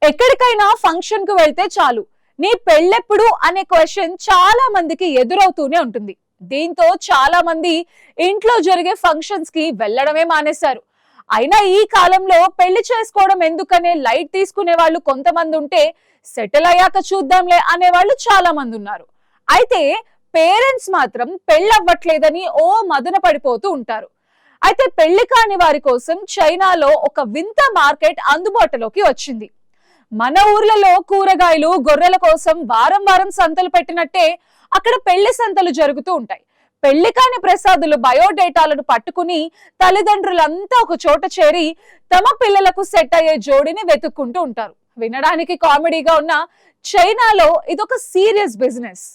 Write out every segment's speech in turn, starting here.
ఎక్కడికైనా ఫంక్షన్ కు వెళ్తే చాలు నీ పెళ్ళెప్పుడు అనే క్వశ్చన్ చాలా మందికి ఎదురవుతూనే ఉంటుంది. దీంతో చాలా మంది ఇంట్లో జరిగే ఫంక్షన్స్ కి వెళ్ళడమే మానేశారు. అయినా ఈ కాలంలో పెళ్లి చేసుకోవడం ఎందుకనే లైట్ తీసుకునే వాళ్ళు కొంతమంది ఉంటే, సెటిల్ అయ్యాక చూద్దాంలే అనే వాళ్ళు చాలా మంది ఉన్నారు. అయితే పేరెంట్స్ మాత్రం పెళ్ళవ్వట్లేదని ఓ మదన పడిపోతూ ఉంటారు. అయితే పెళ్లి కాని వారి కోసం చైనాలో ఒక వింత మార్కెట్ అందుబాటులోకి వచ్చింది. మన ఊర్లలో కూరగాయలు గొర్రెల కోసం వారం వారం సంతలు పెట్టినట్టే అక్కడ పెళ్లి సంతలు జరుగుతూ ఉంటాయి. పెళ్లి కాని ప్రసాదులు బయోడేటాలను పట్టుకుని తల్లిదండ్రులంతా ఒక చోట చేరి తమ పిల్లలకు సెట్ అయ్యే జోడిని వెతుక్కుంటూ ఉంటారు. వినడానికి కామెడీగా ఉన్న చైనాలో ఇదొక సీరియస్ బిజినెస్.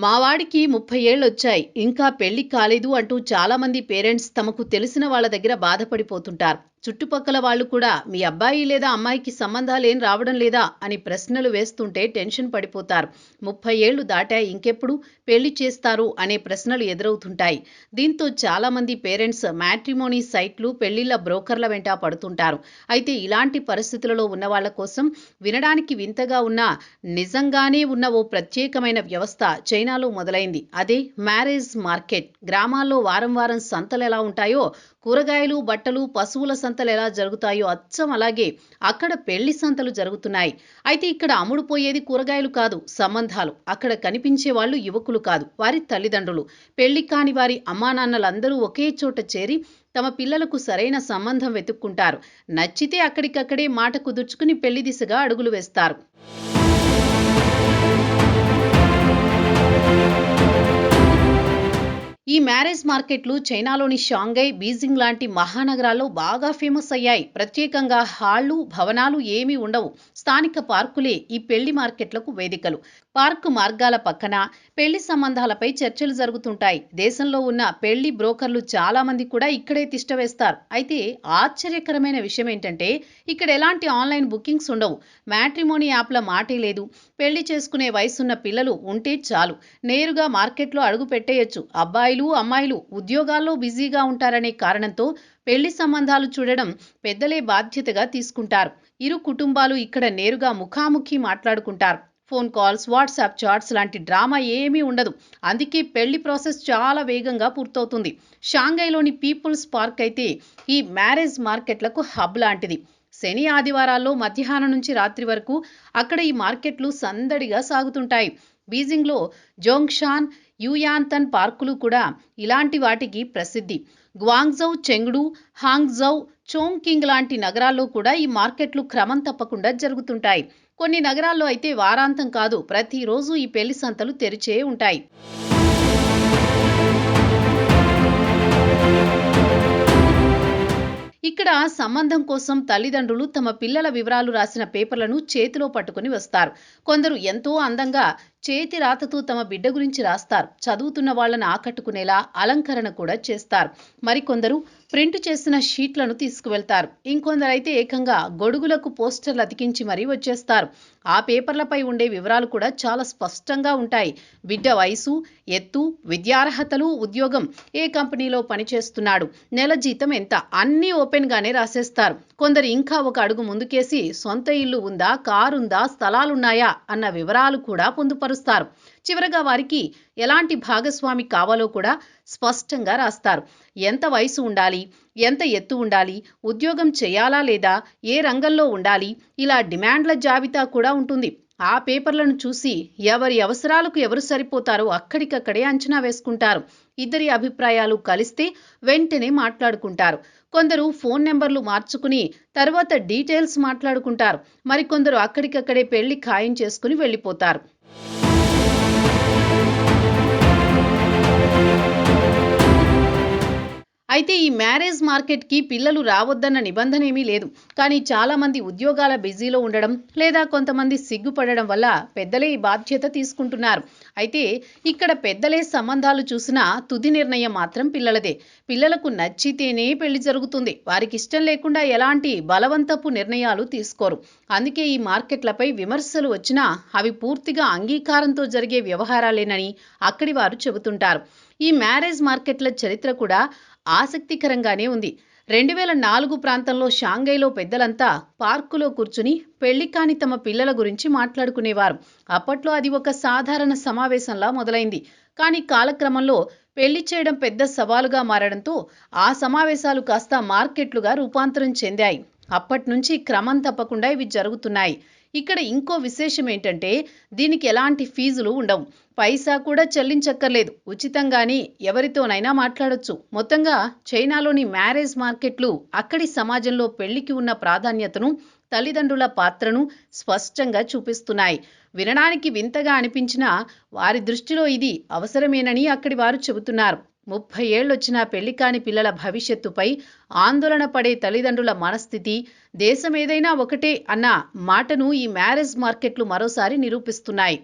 మా వాడికి 30 ఏళ్ళొచ్చాయి, ఇంకా పెళ్లి కాలేదు అంటూ చాలా మంది పేరెంట్స్ తమకు తెలిసిన వాళ్ళ దగ్గర బాధపడిపోతుంటారు. చుట్టుపక్కల వాళ్ళు కూడా మీ అబ్బాయి లేదా అమ్మాయికి సంబంధాలేం రావడం లేదా అని ప్రశ్నలు వేస్తుంటే టెన్షన్ పడిపోతారు. 30 ఏళ్లు దాటాయి, ఇంకెప్పుడు పెళ్లి చేస్తారు అనే ప్రశ్నలు ఎదురవుతుంటాయి. దీంతో చాలా మంది పేరెంట్స్ మ్యాట్రిమోనీ సైట్లు, పెళ్లిళ్ల బ్రోకర్ల వెంట పడుతుంటారు. అయితే ఇలాంటి పరిస్థితులలో ఉన్న వాళ్ళ కోసం వినడానికి వింతగా ఉన్న నిజంగానే ఉన్న ఓ ప్రత్యేకమైన వ్యవస్థ చైనాలో మొదలైంది. అదే మ్యారేజ్ మార్కెట్. గ్రామాల్లో వారం వారం సంతలు ఎలా ఉంటాయో, కూరగాయలు, బట్టలు, పశువుల సంతలు ఎలా జరుగుతాయో అచ్చం అలాగే అక్కడ పెళ్లి సంతలు జరుగుతున్నాయి. అయితే ఇక్కడ అమ్ముడుపోయేది కూరగాయలు కాదు, సంబంధాలు. అక్కడ కనిపించే వాళ్ళు యువకులు కాదు, వారి తల్లిదండ్రులు. పెళ్లి కాని వారి అమ్మానాన్నలందరూ ఒకే చోట చేరి తమ పిల్లలకు సరైన సంబంధం వెతుక్కుంటారు. నచ్చితే అక్కడికక్కడే మాట కుదుర్చుకుని పెళ్లి దిశగా అడుగులు వేస్తారు. ఈ మ్యారేజ్ మార్కెట్లు చైనాలోని షాంఘై, బీజింగ్ లాంటి మహానగరాల్లో బాగా ఫేమస్ అయ్యాయి. ప్రత్యేకంగా హాళ్లు, భవనాలు ఏమీ ఉండవు. స్థానిక పార్కులే ఈ పెళ్లి మార్కెట్లకు వేదికలు. పార్కు మార్గాల పక్కన పెళ్లి సంబంధాలపై చర్చలు జరుగుతుంటాయి. దేశంలో ఉన్న పెళ్లి బ్రోకర్లు చాలా మంది కూడా ఇక్కడే తిష్టవేస్తారు. అయితే ఆశ్చర్యకరమైన విషయం ఏంటంటే, ఇక్కడ ఎలాంటి ఆన్లైన్ బుకింగ్స్ ఉండవు. మ్యాట్రిమోనీ యాప్ల మాటే లేదు. పెళ్లి చేసుకునే వయసున్న పిల్లలు ఉంటే చాలు, నేరుగా మార్కెట్లో అడుగు పెట్టేయచ్చు. అబ్బాయిలు, అమ్మాయిలు ఉద్యోగాల్లో బిజీగా ఉంటారనే కారణంతో పెళ్లి సంబంధాలు చూడడం పెద్దలే బాధ్యతగా తీసుకుంటారు. ఇరు కుటుంబాలు ఇక్కడ నేరుగా ముఖాముఖి మాట్లాడుకుంటారు. ఫోన్ కాల్స్, వాట్సాప్ చాట్స్ లాంటి డ్రామా ఏమీ ఉండదు. అందుకే పెళ్లి ప్రాసెస్ చాలా వేగంగా పూర్తవుతుంది. షాంఘైలోని పీపుల్స్ పార్క్ అయితే ఈ మ్యారేజ్ మార్కెట్లకు హబ్ లాంటిది. శని, ఆదివారాల్లో మధ్యాహ్నం నుంచి రాత్రి వరకు అక్కడ ఈ మార్కెట్లు సందడిగా సాగుతుంటాయి. బీజింగ్లో జోంగ్షాన్, యూయాన్తన్ పార్కులు కూడా ఇలాంటి వాటికి ప్రసిద్ధి. గ్వాంగ్జౌ, చెంగ్డు, హాంగ్జౌ, చోంగ్కింగ్ లాంటి నగరాల్లో కూడా ఈ మార్కెట్లు క్రమం తప్పకుండా జరుగుతుంటాయి. కొన్ని నగరాల్లో అయితే వారాంతం కాదు, ప్రతిరోజు ఈ పెళ్లి సంతలు తెరిచే ఉంటాయి. ఇక్కడ సంబంధం కోసం తల్లిదండ్రులు తమ పిల్లల వివరాలు రాసిన పేపర్లను చేతిలో పట్టుకుని వస్తారు. కొందరు ఎంతో అందంగా చేతి రాతతో తమ బిడ్డ గురించి రాస్తారు. చదువుతున్న వాళ్ళని ఆకట్టుకునేలా అలంకరణ కూడా చేస్తారు. మరికొందరు ప్రింట్ చేసిన షీట్లను తీసుకువెళ్తారు. ఇంకొందరైతే ఏకంగా గొడుగులకు పోస్టర్లు అతికించి మరీ వచ్చేస్తారు. ఆ పేపర్లపై ఉండే వివరాలు కూడా చాలా స్పష్టంగా ఉంటాయి. బిడ్డ వయసు, ఎత్తు, విద్యార్హతలు, ఉద్యోగం, ఏ కంపెనీలో పనిచేస్తున్నాడు, నెల జీతం ఎంత, అన్నీ ఓపెన్ గానే రాసేస్తారు. కొందరు ఇంకా ఒక అడుగు ముందుకేసి సొంత ఇల్లు ఉందా, కారుందా, స్థలాలున్నాయా అన్న వివరాలు కూడా పొందుపరుస్తారు. చివరగా వారికి ఎలాంటి భాగస్వామి కావాలో కూడా స్పష్టంగా రాస్తారు. ఎంత వయసు ఉండాలి, ఎంత ఎత్తు ఉండాలి, ఉద్యోగం చేయాలా లేదా, ఏ రంగంలో ఉండాలి, ఇలా డిమాండ్ల జాబితా కూడా ఉంటుంది. ఆ పేపర్లను చూసి ఎవరి అవసరాలకు ఎవరు సరిపోతారో అక్కడికక్కడే అంచనా వేసుకుంటారు. ఇద్దరి అభిప్రాయాలు కలిస్తే వెంటనే మాట్లాడుకుంటారు. కొందరు ఫోన్ నెంబర్లు మార్చుకుని తర్వాత డీటెయిల్స్ మాట్లాడుకుంటారు. మరికొందరు అక్కడికక్కడే పెళ్లి ఖాయం చేసుకుని వెళ్ళిపోతారు. అయితే ఈ మ్యారేజ్ మార్కెట్కి పిల్లలు రావద్దన్న నిబంధన ఏమీ లేదు. కానీ చాలా మంది ఉద్యోగాల బిజీలో ఉండడం లేదా కొంతమంది సిగ్గుపడడం వల్ల పెద్దలే ఈ బాధ్యత తీసుకుంటున్నారు. అయితే ఇక్కడ పెద్దలే సంబంధాలు చూసినా తుది నిర్ణయం మాత్రం పిల్లలదే. పిల్లలకు నచ్చితేనే పెళ్లి జరుగుతుంది. వారికి ఇష్టం లేకుండా ఎలాంటి బలవంతపు నిర్ణయాలు తీసుకోరు. అందుకే ఈ మార్కెట్లపై విమర్శలు వచ్చినా అవి పూర్తిగా అంగీకారంతో జరిగే వ్యవహారాలేనని అక్కడి వారు చెబుతుంటారు. ఈ మ్యారేజ్ మార్కెట్ల చరిత్ర కూడా ఆసక్తికరంగానే ఉంది. 2004 ప్రాంతంలో షాంఘైలో పెద్దలంతా పార్కులో కూర్చుని పెళ్లి కాని తమ పిల్లల గురించి మాట్లాడుకునేవారు. అప్పట్లో అది ఒక సాధారణ సమావేశంలా మొదలైంది. కానీ కాలక్రమంలో పెళ్లి చేయడం పెద్ద సవాలుగా మారడంతో ఆ సమావేశాలు కాస్త మార్కెట్లుగా రూపాంతరం చెందాయి. అప్పట్నుంచి క్రమం తప్పకుండా ఇవి జరుగుతున్నాయి. ఇక్కడ ఇంకో విశేషం ఏంటంటే దీనికి ఎలాంటి ఫీజులు ఉండవు. పైసా కూడా చెల్లించక్కర్లేదు. ఉచితంగానే ఎవరితోనైనా మాట్లాడొచ్చు. మొత్తంగా చైనాలోని మ్యారేజ్ మార్కెట్లు అక్కడి సమాజంలో పెళ్లికి ఉన్న ప్రాధాన్యతను, తల్లిదండ్రుల పాత్రను స్పష్టంగా చూపిస్తున్నాయి. వినడానికి వింతగా అనిపించినా వారి దృష్టిలో ఇది అవసరమేనని అక్కడి వారు చెబుతున్నారు. 30 ఏళ్లొచ్చినా పెళ్లి కాని పిల్లల భవిష్యత్తుపై ఆందోళన పడే తల్లిదండ్రుల మనస్థితి, దేశమేదైనా ఒకటే అన్న మాటను ఈ మ్యారేజ్ మార్కెట్లు మరోసారి నిరూపిస్తున్నాయి.